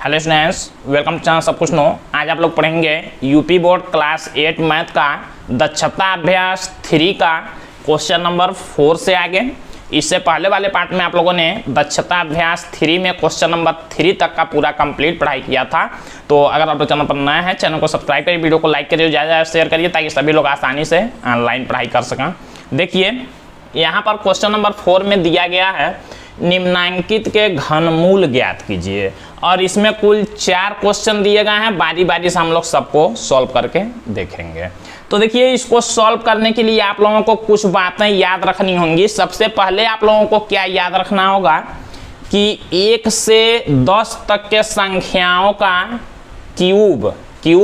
Hello students, welcome to channel सब कुछ no. आज आप लोग पढ़ेंगे यूपी बोर्ड क्लास 8 मैथ का दक्षता अभ्यास 3 का क्वेश्चन नंबर 4 से आगे। इससे पहले वाले पार्ट में आप लोगों ने दक्षता अभ्यास 3 में क्वेश्चन नंबर 3 तक का पूरा कंप्लीट पढ़ाई किया था। तो अगर आप लोग चैनल पर नए हैं, चैनल को सब्सक्राइब करिए, वीडियो को लाइक करिए, ज़्यादा शेयर करिए ताकि सभी लोग आसानी से ऑनलाइन पढ़ाई कर सकें। देखिए यहाँ पर क्वेश्चन नंबर 4 में दिया गया है निम्नांकित के घनमूल ज्ञात कीजिए, और इसमें कुल 4 क्वेश्चन दिए गए हैं। बारी बारी से हम लोग सबको सॉल्व करके देखेंगे। तो देखिए इसको सॉल्व करने के लिए आप लोगों को कुछ बातें याद रखनी होंगी। सबसे पहले आप लोगों को क्या याद रखना होगा कि 1 से 10 तक के संख्याओं का क्यूब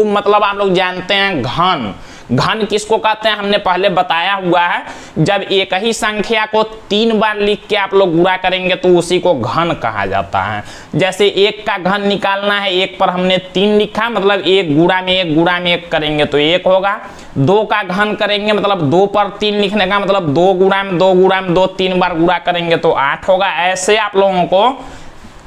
मतलब आप लोग जानते हैं घन किसको कहते हैं, हमने पहले बताया हुआ है। जब एक ही संख्या को 3 बार लिख के आप लोग गुणा करेंगे तो उसी को घन कहा जाता है। जैसे 1 का घन निकालना है, 1 पर हमने 3 लिखा, मतलब 1 गुणा में 1 करेंगे तो 1 होगा। 2 का घन करेंगे मतलब 2 पर 3 लिखने का मतलब 2 गुणा में 2 3 बार गुणा करेंगे तो 8 होगा। ऐसे आप लोगों को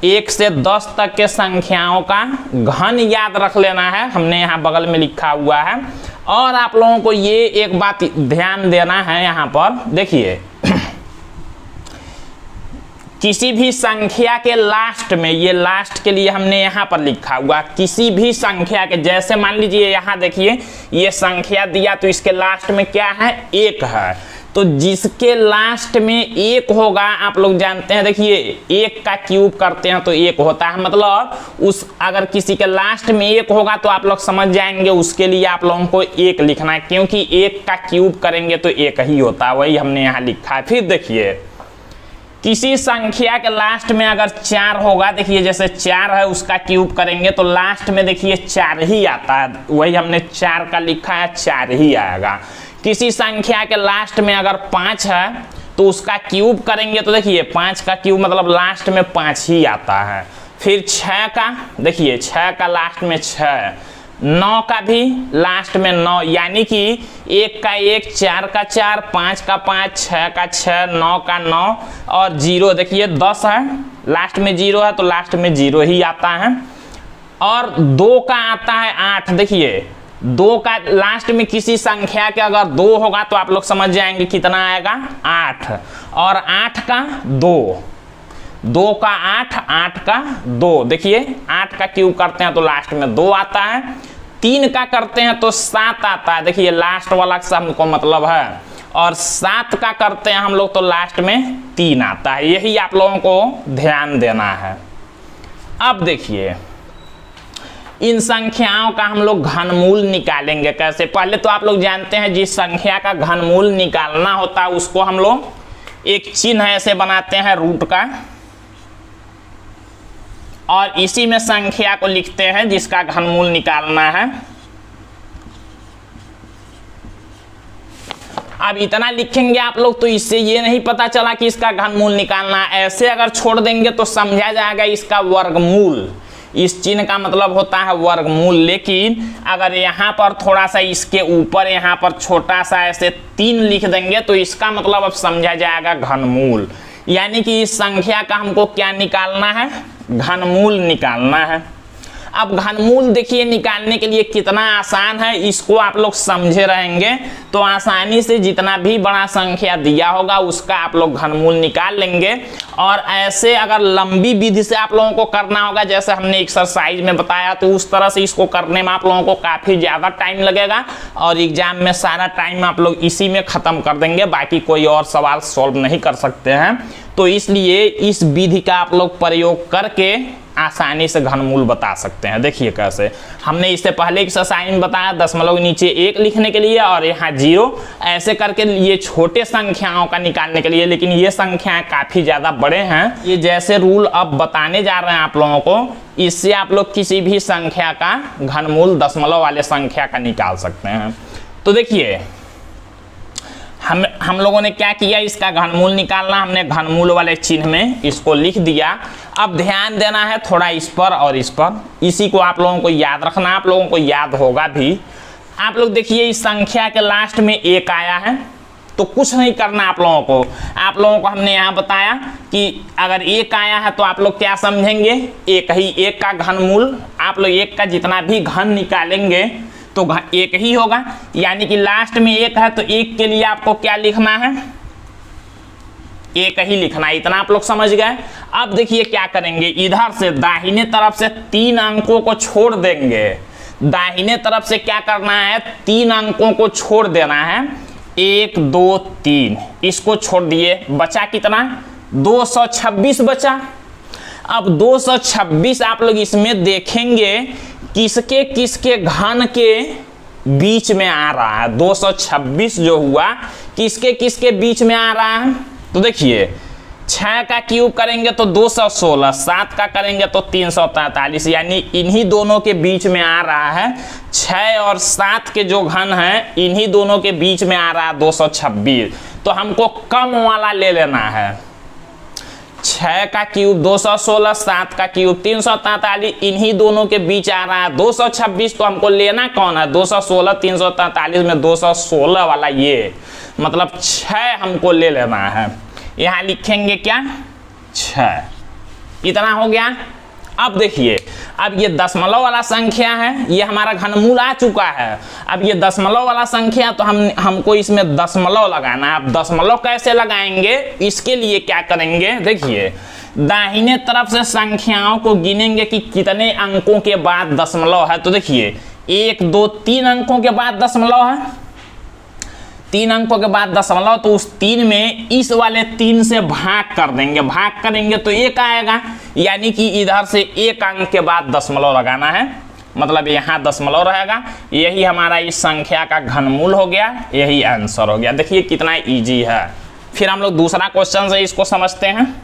1 से 10 तक के संख्याओं का घन याद रख लेना है, हमने यहाँ बगल में लिखा हुआ है। और आप लोगों को ये एक बात ध्यान देना है, यहाँ पर देखिए किसी भी संख्या के लास्ट में, ये लास्ट के लिए हमने यहाँ पर लिखा हुआ, किसी भी संख्या के, जैसे मान लीजिए यहाँ देखिए ये संख्या दिया तो इसके लास्ट में क्या है, 1 है। तो जिसके लास्ट में 1 होगा आप लोग जानते हैं, देखिए 1 का क्यूब करते हैं तो 1 होता है, मतलब उस अगर किसी के लास्ट में 1 होगा तो आप लोग समझ जाएंगे उसके लिए आप लोगों को 1 लिखना है, क्योंकि 1 का क्यूब करेंगे तो 1 ही होता है, वही हमने यहाँ लिखा है। फिर देखिए किसी संख्या के लास्ट में अगर 4 होगा, देखिए जैसे 4 है उसका क्यूब करेंगे तो लास्ट में देखिए 4 ही आता है, वही हमने 4 का लिखा है, 4 ही आएगा। किसी संख्या के लास्ट में अगर 5 है तो उसका क्यूब करेंगे तो देखिए 5 का क्यूब मतलब लास्ट में 5 ही आता है। फिर 6 का, देखिए 6 का लास्ट में 6, 9 का भी लास्ट में 9, यानी कि 1 का 1, 4 का 4, 5 का 5, 6 का 6, 9 का 9 और 0, देखिए 10 है लास्ट में 0 है तो लास्ट में 0 ही आता है। और 2 का आता है 8, देखिए 2 का लास्ट में किसी संख्या के अगर 2 होगा तो आप लोग समझ जाएंगे कितना आएगा, 8। और 8 का 2 का 8 का 2, देखिए 8 का क्यूब करते हैं तो लास्ट में 2 आता है। 3 का करते हैं तो 7 आता है, देखिए लास्ट वाला से हमको मतलब है। और 7 का करते हैं हम लोग तो लास्ट में 3 आता है। यही आप लोगों को ध्यान देना है। अब देखिए इन संख्याओं का हम लोग घनमूल निकालेंगे कैसे। पहले तो आप लोग जानते हैं जिस संख्या का घनमूल निकालना होता है उसको हम लोग एक चिन्ह ऐसे बनाते हैं रूट का, और इसी में संख्या को लिखते हैं जिसका घनमूल निकालना है। अब इतना लिखेंगे आप लोग तो इससे ये नहीं पता चला कि इसका घनमूल निकालना है, ऐसे अगर छोड़ देंगे तो समझा जाएगा इसका वर्गमूल। इस चिन्ह का मतलब होता है वर्गमूल। लेकिन अगर यहाँ पर थोड़ा सा इसके ऊपर यहाँ पर छोटा सा ऐसे 3 लिख देंगे तो इसका मतलब अब समझा जाएगा घनमूल, यानी कि इस संख्या का हमको क्या निकालना है, घनमूल निकालना है। अब घनमूल देखिए निकालने के लिए कितना आसान है, इसको आप लोग समझे रहेंगे तो आसानी से जितना भी बड़ा संख्या दिया होगा उसका आप लोग घनमूल निकाल लेंगे। और ऐसे अगर लंबी विधि से आप लोगों को करना होगा, जैसे हमने एक्सरसाइज में बताया, तो उस तरह से इसको करने में आप लोगों को काफ़ी ज़्यादा टाइम लगेगा और एग्जाम में सारा टाइम आप लोग इसी में ख़त्म कर देंगे, बाकी कोई और सवाल सॉल्व नहीं कर सकते हैं। तो इसलिए इस विधि का आप लोग प्रयोग करके आसानी से घनमूल बता सकते हैं। देखिए कैसे, हमने इससे पहले एक्सरसाइज में बताया दशमलव नीचे 1 लिखने के लिए और यहाँ 0, ऐसे करके ये छोटे संख्याओं का निकालने के लिए। लेकिन ये संख्याएं काफ़ी ज़्यादा बड़े हैं। ये जैसे रूल अब बताने जा रहे हैं आप लोगों को, इससे आप लोग किसी भी संख्या का घनमूल दशमलव वाले संख्या का निकाल सकते हैं। तो देखिए हम लोगों ने क्या किया, इसका घनमूल निकालना, हमने घनमूल वाले चिन्ह में इसको लिख दिया। अब ध्यान देना है थोड़ा इस पर और इस पर, इसी को आप लोगों को याद रखना, आप लोगों को याद होगा भी। आप लोग देखिए इस संख्या के लास्ट में 1 आया है, तो कुछ नहीं करना आप लोगों को। आप लोगों को हमने यहाँ बताया कि अगर एक आया है तो आप लोग क्या समझेंगे, एक ही, एक का घनमूल, आप लोग एक का जितना भी घन निकालेंगे तो एक ही होगा, यानी कि लास्ट में एक है तो एक के लिए आपको क्या लिखना है, एक ही लिखना है। इतना आप लोग समझ गए। अब देखिए क्या करेंगे, इधर से दाहिने तरफ से 3 अंकों को छोड़ देंगे। दाहिने तरफ से क्या करना है, 3 अंकों को छोड़ देना है, 1 2 3, इसको छोड़ दिए, बचा कितना, 226 बचा। अब 226 आप लोग इसमें देखेंगे किसके किसके घन के बीच में आ रहा है। 226 जो हुआ किसके किसके बीच में आ रहा है, तो देखिए 6 का क्यूब करेंगे तो 216, 7 का करेंगे तो 343, यानी इन्हीं दोनों के बीच में आ रहा है। 6 और 7 के जो घन हैं इन्हीं दोनों के बीच में आ रहा है 226। तो हमको कम वाला ले लेना है। 6 का क्यूब 216, 7 का क्यूब 343, इन्हीं दोनों के बीच आ रहा है 226। तो हमको लेना कौन है, 216, 343 में 216 वाला, ये मतलब 6 हमको ले लेना है। यहाँ लिखेंगे क्या, 6, इतना हो गया। अब देखिए, अब ये दशमलव वाला संख्या है, ये हमारा घनमूल आ चुका है। अब ये दशमलव वाला संख्या तो हमको इसमें दशमलव लगाना है। अब दशमलव कैसे लगाएंगे, इसके लिए क्या करेंगे, देखिए दाहिने तरफ से संख्याओं को गिनेंगे कि कितने अंकों के बाद दशमलव है। तो देखिए 1 2 3 अंकों के बाद दशमलव है, 3 अंकों के बाद दशमलव, तो उस 3 में इस वाले 3 से भाग कर देंगे, भाग करेंगे तो 1 आएगा, यानी कि इधर से 1 अंक के बाद दशमलव लगाना है, मतलब यहाँ दशमलव रहेगा। यही हमारा इस संख्या का घनमूल हो गया, यही आंसर हो गया। देखिए कितना इजी है। फिर हम लोग दूसरा क्वेश्चन से इसको समझते हैं।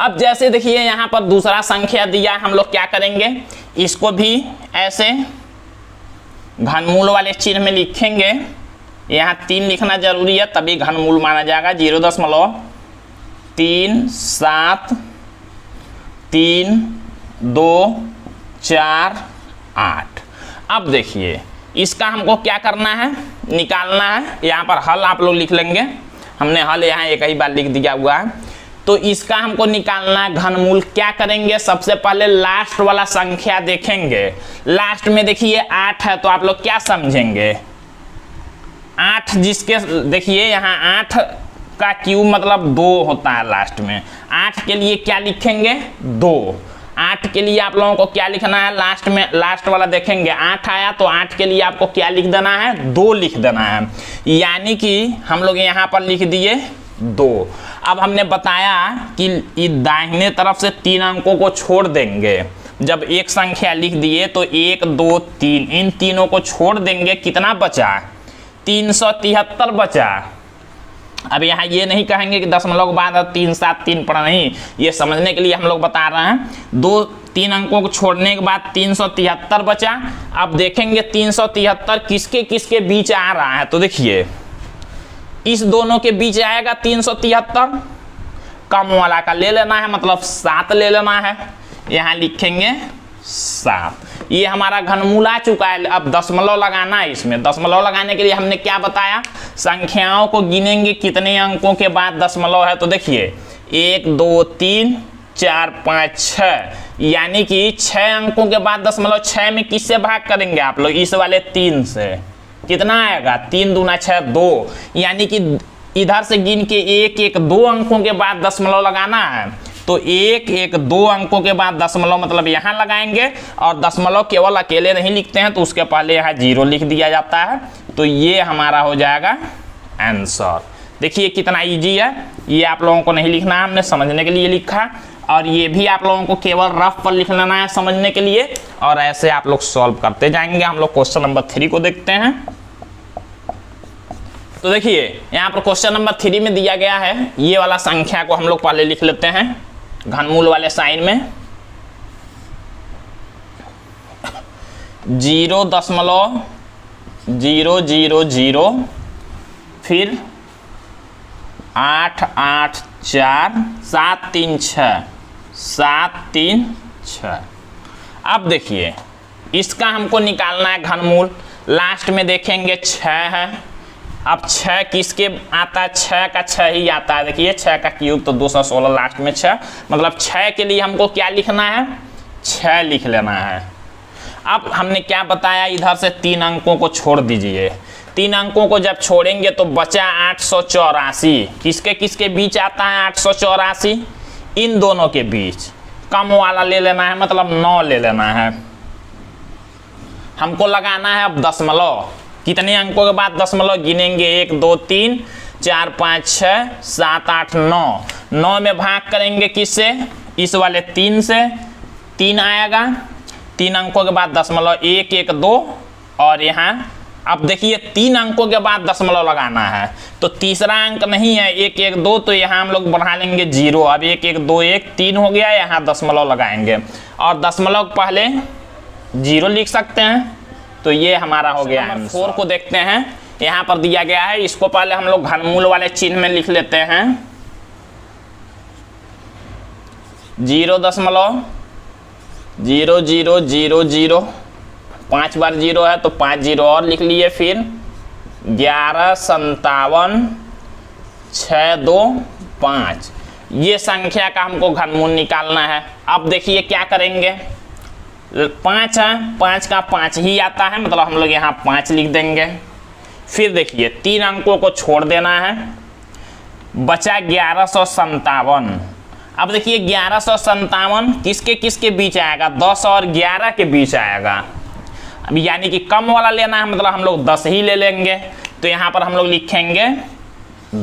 अब जैसे देखिए यहाँ पर दूसरा संख्या दिया, हम लोग क्या करेंगे, इसको भी ऐसे घनमूल वाले चिन्ह में लिखेंगे। यहाँ 3 लिखना जरूरी है, तभी घनमूल माना जाएगा। 0.37324 अब देखिए इसका हमको क्या करना है, निकालना है। यहाँ पर हल आप लोग लिख लेंगे, हमने हल यहाँ एक ही बार लिख दिया हुआ है। तो इसका हमको निकालना है घनमूल। क्या करेंगे, सबसे पहले लास्ट वाला संख्या देखेंगे। लास्ट में देखिए 8 है, तो आप लोग क्या समझेंगे, 8 जिसके, देखिए यहाँ 8 का क्यूब मतलब 2 होता है लास्ट में। 8 के लिए क्या लिखेंगे, 2। 8 के लिए आप लोगों को क्या लिखना है, लास्ट में, लास्ट वाला देखेंगे 8 आया तो 8 के लिए आपको क्या लिख देना है, 2 लिख देना है, यानी कि हम लोग यहाँ पर लिख दिए 2। अब हमने बताया कि दाहिने तरफ से 3 अंकों को छोड़ देंगे। जब एक संख्या लिख दिए तो 1 2 3, इन तीनों को छोड़ देंगे, कितना बचा, 373 बचा। अब यहाँ ये नहीं कहेंगे कि दशमलव के बाद 3 7 3 पढ़ा, नहीं, ये समझने के लिए हम लोग बता रहे हैं। 2-3 अंकों को छोड़ने के बाद 373 बचा। अब देखेंगे 373 किसके किसके बीच आ रहा है, तो देखिए इस दोनों के बीच आएगा 373, कम वाला का ले लेना है, मतलब 7 ले लेना है। यहाँ लिखेंगे 7। ये हमारा घनमूल आ चुका है। अब दशमलव लगाना है इसमें। दशमलव लगाने के लिए हमने क्या बताया, संख्याओं को गिनेंगे कितने अंकों के बाद दशमलव है। तो देखिए 1 2 3 4 5 6, यानी कि 6 अंकों के बाद दशमलव। 6 में किससे भाग करेंगे आप लोग, इस वाले 3 से। कितना आएगा, 3 दूना 6 2, यानी कि इधर से गिन के 1 1 2 अंकों के बाद दशमलव लगाना है। तो 1 1 2 अंकों के बाद दशमलव मतलब यहाँ लगाएंगे, और दशमलव केवल अकेले नहीं लिखते हैं तो उसके पहले यहाँ 0 लिख दिया जाता है। तो ये हमारा हो जाएगा आंसर। देखिए कितना इजी है। ये आप लोगों को नहीं लिखना है, हमने समझने के लिए लिखा, और ये भी आप लोगों को केवल रफ पर लिख लेना है समझने के लिए, और ऐसे आप लोग सॉल्व करते जाएंगे। हम लोग क्वेश्चन नंबर 3 को देखते हैं। तो देखिए यहाँ पर क्वेश्चन नंबर 3 में दिया गया है, ये वाला संख्या को हम लोग पहले लिख लेते हैं घनमूल वाले साइन में। 0.000, फिर 8 8 4 7 3 6 7 3 6। अब देखिए इसका हमको निकालना है घनमूल। लास्ट में देखेंगे 6 है। अब 6 किसके आता है, 6 का 6 ही आता है। देखिए 6 का क्यूब तो 216, लास्ट में 6, मतलब 6 के लिए हमको क्या लिखना है, 6 लिख लेना है। अब हमने क्या बताया, इधर से 3 अंकों को छोड़ दीजिए। 3 अंकों को जब छोड़ेंगे तो बचा 884। किसके किसके बीच आता है 884, इन दोनों के बीच। कम वाला ले लेना है, मतलब 9 ले लेना है। हमको लगाना है अब दशमलव। कितने अंकों के बाद दशमलव गिनेंगे, 1 2 3 4 5 6 7 8 9। 9 में भाग करेंगे किससे, इस वाले 3 से, 3 आएगा। 3 अंकों के बाद दशमलव 1 1 2, और यहाँ अब देखिए 3 अंकों के बाद दशमलव लगाना है, तो तीसरा अंक नहीं है 1 1 2, तो यहाँ हम लोग बढ़ा लेंगे 0। अब 1 1 2 1 3 हो गया, यहाँ दशमलव लगाएंगे और दशमलव पहले 0 लिख सकते हैं। तो ये हमारा हो गया है। 4 को देखते हैं, यहाँ पर दिया गया है, इसको पहले हम लोग घनमूल वाले चिन्ह में लिख लेते हैं। 0.00000, 5 बार 0 है तो 5 0 और लिख लिए। फिर 11 57 6 2 5, ये संख्या का हमको घनमूल निकालना है। अब देखिए क्या करेंगे, 5 है, 5 का 5 ही आता है, मतलब हम लोग यहाँ 5 लिख देंगे। फिर देखिए 3 अंकों को छोड़ देना है, बचा 1157। अब देखिए 1157 किसके किसके बीच आएगा, 10 और 11 के बीच आएगा। अब यानी कि कम वाला लेना है, मतलब हम लोग 10 ही ले लेंगे। तो यहाँ पर हम लोग लिखेंगे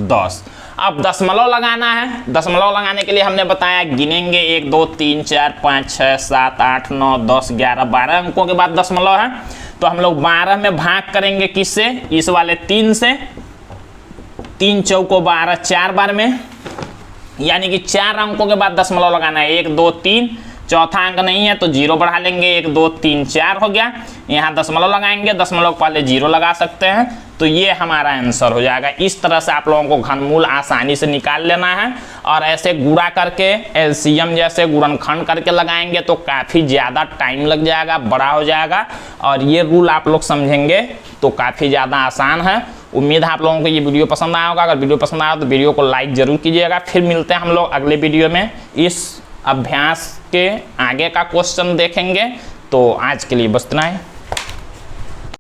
10। अब दशमलव लगाना है। दशमलव लगाने के लिए हमने बताया गिनेंगे 1 2 3 4 5 6 7 8 9 10 11 12 अंकों के बाद दशमलव है, तो हम लोग 12 में भाग करेंगे किससे, इस वाले 3 से। 3 चौको 12, 4 बार में, यानी कि 4 अंकों के बाद दशमलव लगाना है। 1 2 3, चौथा अंक नहीं है तो 0 बढ़ा लेंगे, 1 2 3 4 हो गया। यहाँ दशमलव लगाएंगे, दशमलव पहले 0 लगा सकते हैं, तो ये हमारा आंसर हो जाएगा। इस तरह से आप लोगों को घनमूल आसानी से निकाल लेना है। और ऐसे गुणा करके, एलसीएम जैसे गुणनखंड करके लगाएंगे तो काफ़ी ज़्यादा टाइम लग जाएगा, बड़ा हो जाएगा। और ये रूल आप लोग समझेंगे तो काफ़ी ज़्यादा आसान है। उम्मीद है आप लोगों को ये वीडियो पसंद आया होगा। अगर वीडियो पसंद आया तो वीडियो को लाइक ज़रूर कीजिएगा। फिर मिलते हैं हम लोग अगले वीडियो में, इस अभ्यास के आगे का क्वेश्चन देखेंगे। तो आज के लिए बस इतना है।